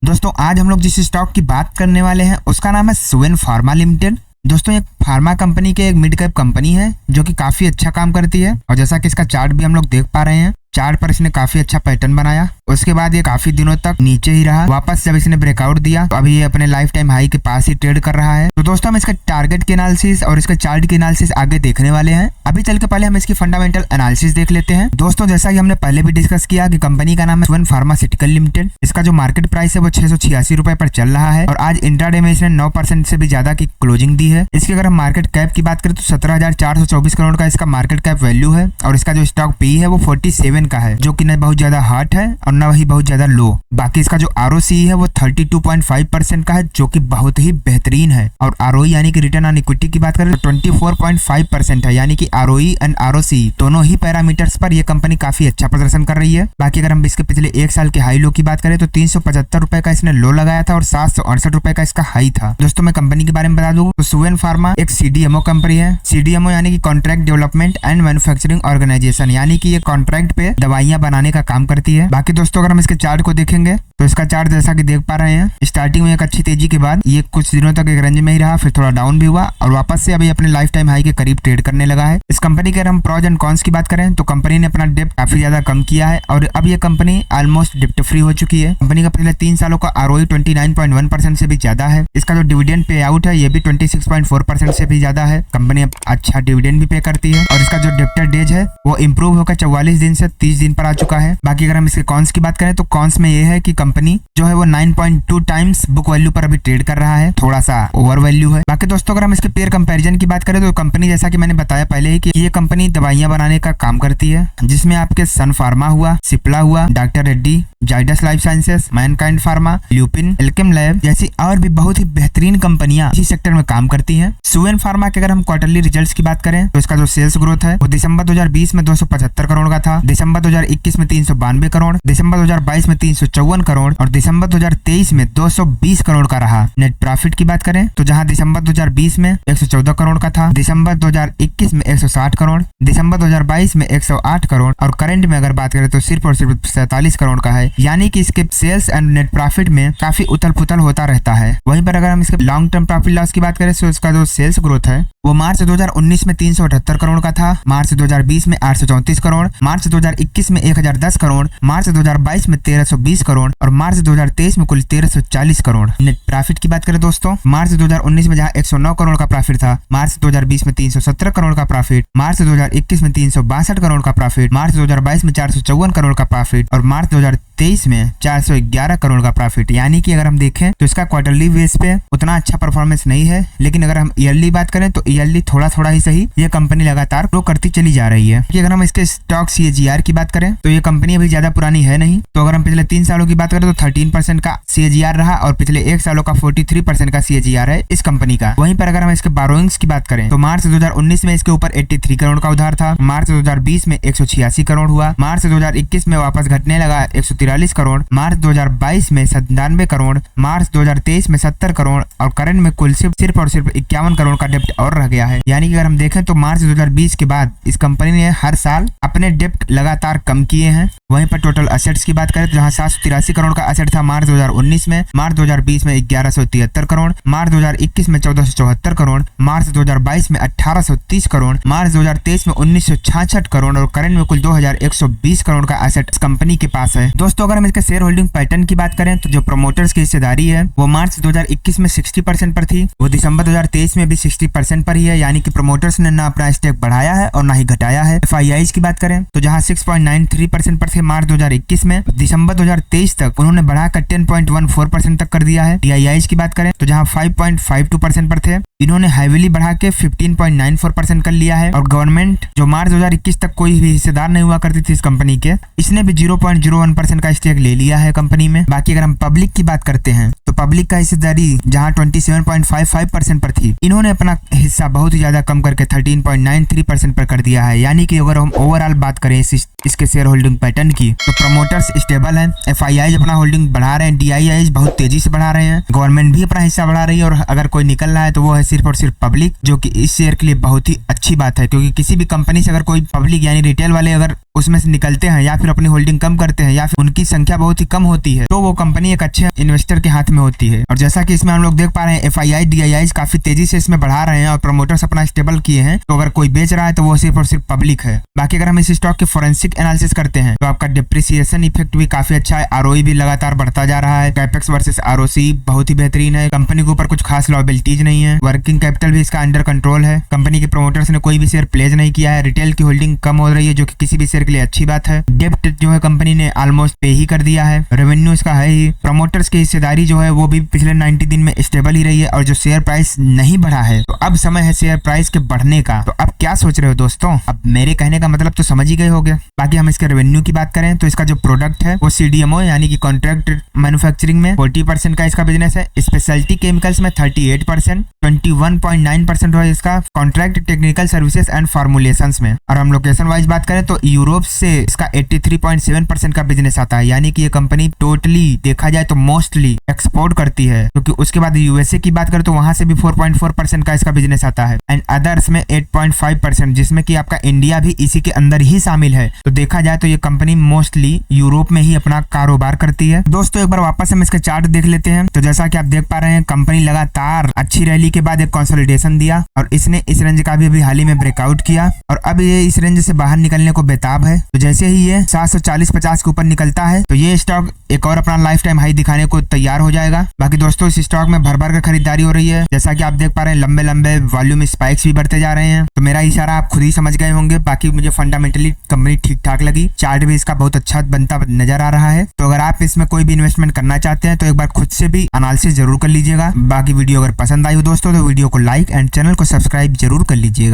दोस्तों आज हम लोग जिस स्टॉक की बात करने वाले हैं उसका नाम है सुवेन फार्मा लिमिटेड। दोस्तों एक फार्मा कंपनी के एक मिड कैप कंपनी है जो कि काफी अच्छा काम करती है और जैसा कि इसका चार्ट भी हम लोग देख पा रहे हैं, चार्ट पर इसने काफी अच्छा पैटर्न बनाया। उसके बाद ये काफी दिनों तक नीचे ही रहा, वापस जब इसने ब्रेकआउट दिया तो अभी ये अपने लाइफ टाइम हाई के पास ही ट्रेड कर रहा है। तो दोस्तों हम इसका टारगेट के एनालिसिस और इसका चार्ट के एनालिसिस आगे देखने वाले हैं। अभी चल के पहले हम इसकी फंडामेंटल एनालिसिस देख लेते हैं। दोस्तों जैसा कि हमने पहले भी डिस्कस किया कि कंपनी का नाम है सुवेन फार्मास्यूटिकल लिमिटेड। इसका जो मार्केट प्राइस है वो 686 रुपए पर चल रहा है और आज इंट्राडे में इसने 9% से भी ज्यादा की क्लोजिंग दी है। इसकी अगर हम मार्केट कैप की बात करें तो 17,424 करोड़ का इसका मार्केट कैप वैल्यू है और इसका जो स्टॉक पी है वो 47 का है, जो कि न बहुत ज्यादा हॉट है और न वही बहुत ज्यादा लो। बाकी इसका जो आरओसी है वो 32.5% का है, जो कि बहुत ही बेहतरीन है। और आरओई यानी कि रिटर्न ऑन इक्विटी की बात करें तो 24.5% है, यानी कि आरओई एंड आरओसी दोनों ही पैरामीटर्स पर यह कंपनी काफी अच्छा प्रदर्शन कर रही है। बाकी अगर हम इसके पिछले एक साल के हाई लो की बात करें तो 375 रुपए का इसने लो लगाया था और 768 रुपए का इसका हाई था। दोस्तों मैं कंपनी के बारे में बता दूं तो सुवेन फार्मा एक सीडीएमओ कंपनी है। सीडीएमओ यानी कि contract development and manufacturing organisation, यानी कि ये कॉन्ट्रैक्ट पे दवाइयां बनाने का काम करती है। बाकी दोस्तों अगर हम इसके चार्ट को देखेंगे तो इसका चार्ट जैसा कि देख पा रहे हैं, स्टार्टिंग में एक अच्छी तेजी के बाद ये कुछ दिनों तक एक रेंज में ही रहा, फिर थोड़ा डाउन भी हुआ और वापस से अभी अपने लाइफ टाइम हाई के करीब ट्रेड करने लगा है। इस कंपनी के अगर हम प्रॉज एंड कॉन्स की बात करें तो कंपनी ने अपना डेप्ट काफी ज्यादा कम किया है और अब ये कंपनी ऑलमोस्ट डेप्ट फ्री हो चुकी है। कंपनी का पिछले 3 सालों का आरओई 29.1% से भी ज्यादा है। इसका जो डिविडेंड पे आउट है ये भी 26.4% से भी ज्यादा है। कंपनी अच्छा डिविडेंड भी पे करती है और इसका जो डेप्टर डेज है वो इम्प्रूव होकर 44 दिन से 30 दिन पर आ चुका है। बाकी अगर हम इसके कॉन्स की बात करें तो कॉन्स में ये है कि कंपनी जो है वो 9.2 टाइम्स बुक वैल्यू पर अभी ट्रेड कर रहा है, थोड़ा सा ओवर वैल्यू है। बाकी दोस्तों अगर हम इसके पेयर कंपैरिजन की बात करें तो कंपनी जैसा कि मैंने बताया पहले ही कि ये कंपनी दवाइयां बनाने का काम करती है, जिसमें आपके सन फार्मा हुआ, सिप्ला हुआ, doctor Reddy, Zydus life sciences, Mankind pharma, lupin, Alkem lab जैसी और भी बहुत ही बेहतरीन कंपनियां इसी सेक्टर में काम करती हैं। सुवेन फार्मा के अगर हम क्वार्टरली रिजल्ट्स की बात करें तो इसका जो सेल्स ग्रोथ है वो दिसंबर 2020 में 275 करोड़ का था, दिसंबर 2021 में 392 करोड़, दिसंबर 2022 में 354 करोड़ और दिसंबर 2023 में 220 करोड़ का रहा। नेट प्रॉफिट की बात करें तो जहां दिसंबर 2020 में 114 करोड़ का था, दिसंबर 2021 में 160 करोड़, दिसंबर 2022 में 108 करोड़ और करंट में अगर बात करें तो सिर्फ और सिर्फ 47 करोड़ का है। यानी कि इसके सेल्स एंड नेट प्रॉफिट में काफी उथल पुथल होता रहता है। वहीं पर अगर हम इसके लॉन्ग टर्म प्रॉफिट लॉस की बात करें तो इसका जो सेल्स ग्रोथ है वो मार्च 2019 में 378 करोड़ का था, मार्च 2020 में 834 करोड़, मार्च 2021 में 1010 करोड़, मार्च 2022 में 1320 करोड़ और मार्च 2023 में कुल 1340 करोड़। नेट प्रॉफिट की बात करें दोस्तों, मार्च 2019 में जहां 109 करोड़ का प्रॉफिट था, मार्च 2020 में 317 करोड़ का प्रॉफिट, मार्च 2021 में 362 करोड़ का प्रॉफिट, मार्च 2022 में 454 करोड़ का प्रॉफिट और मार्च 2023 में 411 करोड़ का प्रॉफिट। यानी कि अगर हम देखें तो इसका क्वार्टरली बेस पे उतना अच्छा परफॉर्मेंस नहीं है, लेकिन अगर हम ईयरली बात करें तो ईयरली थोड़ा थोड़ा ही सही ये कंपनी लगातार ग्रो करती चली जा रही है। कि अगर हम इसके स्टॉक सीएजीआर की बात करें तो ये कंपनी अभी ज्यादा पुरानी है नहीं, तो अगर हम पिछले 3 सालों की बात करें तो 13% का सीएजीआर रहा और पिछले 1 सालों का 43% का सीएजीआर है इस कंपनी का। वहीं पर अगर हम इसके बोरोइंग्स की बात करें तो मार्च 2019 में इसके ऊपर 83 करोड़ का उधार था, मार्च 2020 में 186 करोड़ हुआ, मार्च 2021 में वापस घटने लगा 143 करोड़, मार्च 2022 में 97 करोड़, मार्च 2023 में 70 करोड़ और करंट में कुल सिर्फ और सिर्फ 51 करोड़ का डेप्ट और रह गया है। यानी कि अगर हम देखें तो मार्च 2020 के बाद इस कंपनी ने हर साल अपने डेप्ट लगातार कम किए हैं। वहीं पर टोटल एसेट्स की बात करें तो जहां 783 करोड़ का एसेट था मार्च 2019 में, मार्च 2020 में 1173 करोड़, मार्च 2021 में 1474 करोड़, मार्च 2022 में 1830 करोड़, मार्च 2023 में 1966 करोड़ और करंट में कुल 2120 करोड़ का एसेट इस कंपनी के पास है। दोस्तों अगर हम इसके शेयर होल्डिंग पैटर्न की बात करें तो जो प्रमोटर्स की हिस्सेदारी है वो मार्च 2021 में 60% पर थी, वो दिसंबर 2023 में भी 60% पर ही है। यानी कि प्रमोटर्स ने ना अपना स्टेक बढ़ाया है और ना ही घटाया है। एफआईआईज की बात करें तो जहां 6.93% पर थे मार्च 2021 में, दिसंबर 2023 तक उन्होंने बढ़ाकर 10.14% तक कर दिया है। डीआईआईज की बात करें तो जहां 5.52% पर थे, इन्होंने हैवीली बढ़ा के 15.94% कर लिया है। और गवर्नमेंट जो मार्च 2021 तक कोई भी हिस्सेदार नहीं हुआ करती थी इस कंपनी के, इसने भी 0.01% का स्टेक ले लिया है कंपनी में। बाकी अगर हम पब्लिक की बात करते हैं तो पब्लिक का हिस्सेदारी जहां 27.55% पर थी, इन्होंने अपना हिस्सा बहुत ही ज्यादा कम करके 13.93% पर कर दिया है। यानी कि अगर हम ओवरऑल बात करें इसके शेयर होल्डिंग पैटर्न की तो प्रमोटर्स स्टेबल है, एफआईआई अपना होल्डिंग बढ़ा रहे हैं, डीआईआई बहुत तेजी से बढ़ा रहे हैं, गवर्नमेंट भी अपना हिस्सा बढ़ा रही है और अगर कोई निकल रहा है तो वो सिर्फ और सिर्फ पब्लिक, जो कि इस शेयर के लिए बहुत ही अच्छी बात है, क्योंकि किसी भी कंपनी से अगर कोई पब्लिक यानी रिटेल वाले अगर उसमें से निकलते हैं या फिर अपनी होल्डिंग कम करते हैं या फिर उनकी संख्या बहुत ही कम होती है, तो वो कंपनी एक अच्छे इन्वेस्टर के हाथ में होती है। और जैसा कि इसमें हम लोग देख पा रहे हैं FII DII काफी तेजी से इसमें बढ़ा रहे हैं और प्रमोटर्स अपना स्टेबल किए हैं, तो अगर कोई बेच रहा है तो वो सिर्फ और सिर्फ पब्लिक है। बाकी अगर हम इस स्टॉक के फोरेंसिक एनालिसिस करते हैं तो आपका डिप्रिसिएशन इफेक्ट भी काफी अच्छा है, ROE भी लगातार बढ़ता जा रहा है, कैपेक्स वर्सेस ROC बहुत ही बेहतरीन है, कंपनी के ऊपर कुछ खास लॉयबिलिटीज नहीं है, वर्किंग कैपिटल भी इसका अंडर कंट्रोल है, कंपनी के प्रमोटर्स ने कोई भी शेयर प्लेज नहीं किया है, रिटेल की होल्डिंग कम हो रही है जो कि किसी भी शेयर के लिए अच्छी बात है, डेप्ट जो है कंपनी ने ऑलमोस्ट पे ही कर दिया है, रेवेन्यू इसका है ही, प्रमोटर्स की हिस्सेदारी जो है वो भी पिछले 90 दिन में स्टेबल ही रही है, और जो शेयर प्राइस नहीं बढ़ा है तो अब समय है शेयर प्राइस के बढ़ने का। तो अब क्या सोच रहे हो दोस्तों, अब मेरे कहने का मतलब तो समझ ही गए होंगे। बाकी हम इसके रेवेन्यू की बात करें तो इसका जो प्रोडक्ट है वो CDMO यानी कि कॉन्ट्रैक्ट मैन्युफैक्चरिंग में 40% का इसका बिजनेस है, स्पेशलिटी केमिकल्स में 38%, 21.9% है इसका contract technical services and formulations में। और हम लोकेशन वाइज बात करें तो यूरोप से इसका 83.7% का बिजनेस आता है, यानी कि ये कंपनी टोटली देखा जाए तो मोस्टली एक्सपोर्ट करती है, क्योंकि उसके बाद USA की बात करें तो वहां से भी 4.4% का इसका बिजनेस आता है, एंड अदर्स में 8.5%, जिसमें कि आपका इंडिया भी इसी के अंदर ही शामिल है। तो देखा जाए तो ये कंपनी मोस्टली यूरोप में ही अपना कारोबार करती है। दोस्तों एक बार वापस हम इसके चार्ट देख लेते हैं, तो जैसा कि आप देख पा रहे हैं कंपनी लगातार अच्छी रैली के बाद एक कंसोलिडेशन दिया और इसने इस रेंज का भी अभी हाल ही में ब्रेकआउट किया और अब ये इस रेंज से बाहर निकलने को बेताब है। तो जैसे ही ये 740-50 के ऊपर निकलता है तो ये स्टॉक एक और अपना लाइफ टाइम हाई दिखाने को तैयार हो जाएगा। बाकी दोस्तों इस स्टॉक में भर भर कर खरीदारी हो रही है, जैसा कि आप देख पा रहे हैं लंबे लंबे वॉल्यूम स्पाइक्स भी बढ़ते जा रहे हैं। तो मेरा इशारा आप खुद ही समझ गए होंगे। बाकी मुझे फंडामेंटली कंपनी ठीक ठाक लगी, चार्ट भी इसका बहुत अच्छा बनता नजर आ रहा है। तो अगर आप इसमें कोई भी इन्वेस्टमेंट करना चाहते हैं तो एक बार खुद से भी एनालिसिस जरूर कर लीजिएगा। बाकी वीडियो अगर पसंद आई हो दोस्तों तो वीडियो को लाइक एंड चैनल को सब्सक्राइब जरूर कर लीजिएगा।